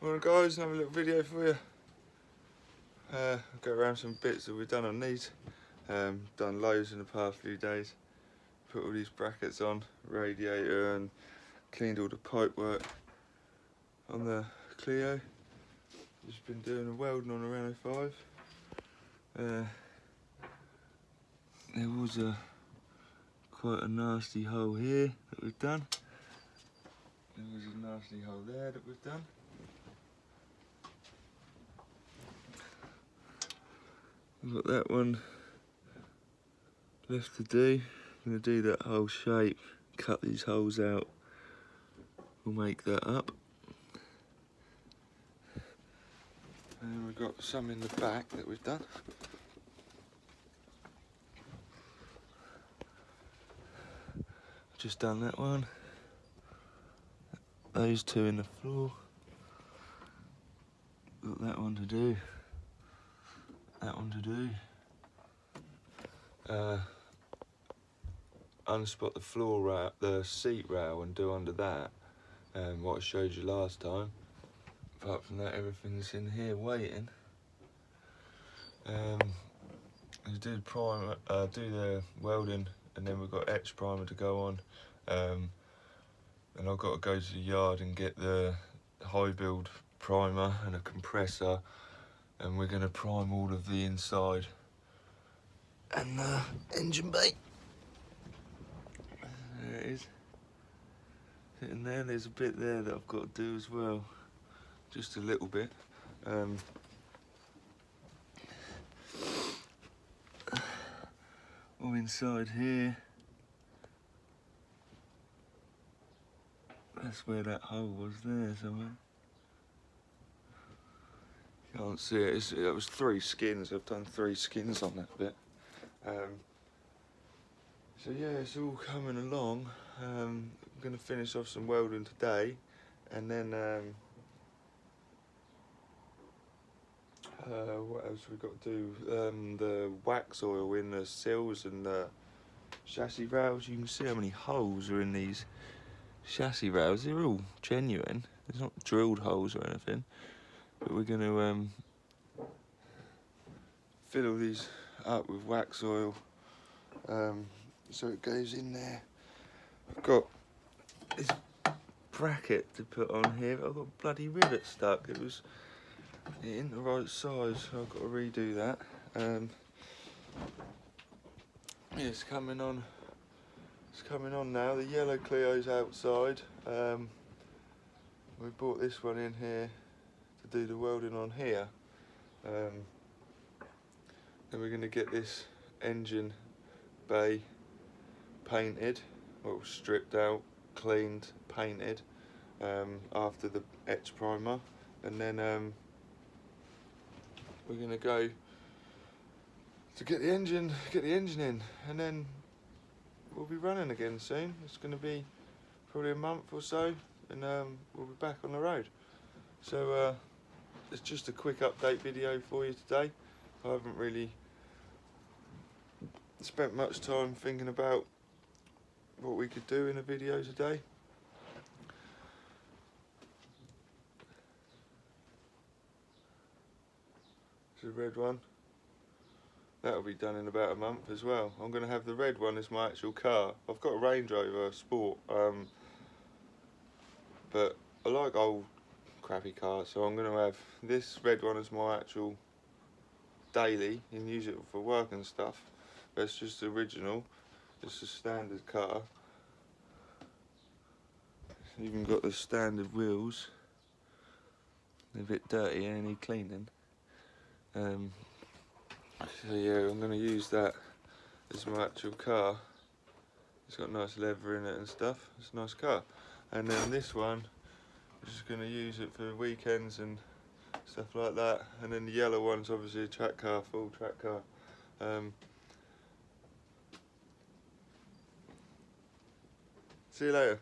Alright guys, another little video for you. I'll go around some bits that we've done on these. Done loads in the past few days. Put all these brackets on, radiator, and cleaned all the pipe work on the Clio. Just been doing a welding on a Renault 5. There was quite a nasty hole here that we've done. There was a nasty hole there that we've done. We've got that one left to do. I'm going to do that whole shape, cut these holes out. We'll make that up. And we've got some in the back that we've done. Just done that one. Those two in the floor. Got that one to do. That one to do. Unspot the floor rail, the seat rail, and do under that. What I showed you last time. Apart from that, everything's in here waiting. I do the primer, do the welding, and then we've got etch primer to go on. And I've got to go to the yard and get the high build primer and a compressor, and we're going to prime all of the inside and the engine bay. There it is. And then there's a bit there that I've got to do as well, just a little bit. All inside here. That's where that hole was there somewhere. Can't see it. It was 3 skins. I've done 3 skins on that bit. So yeah, it's all coming along. I'm going to finish off some welding today, and then what else we got to do? The wax oil in the sills and the chassis rails. You can see how many holes are in these chassis rails. They're all genuine. There's not drilled holes or anything. But we're going to fill all these up with wax oil, so it goes in there. I've got this bracket to put on here, but I've got a bloody rivet stuck. It ain't the right size, so I've got to redo that. Yeah, it's coming on. It's coming on now. The yellow Clio's outside. We brought this one in here to do the welding on here. Then we're going to get this engine bay painted, well, stripped out, cleaned, painted after the etch primer, and then we're going to go to get the engine in, and then we'll be running again soon. It's going to be probably a month or so, and we'll be back on the road. So it's just a quick update video for you today. I haven't really spent much time thinking about what we could do in a video today. It's a red one. That'll be done in about a month as well. I'm going to have the red one as my actual car. I've got a Range Rover Sport, but I like old crappy cars, so I'm going to have this red one as my actual daily and use it for work and stuff. But it's just the original, just a standard car. It's even got the standard wheels. They're a bit dirty and need cleaning. So yeah, I'm going to use that as my actual car. It's got nice leather in it and stuff. It's a nice car. And then this one, I'm just going to use it for weekends and stuff like that. And then the yellow one's obviously a track car, full track car. See you later.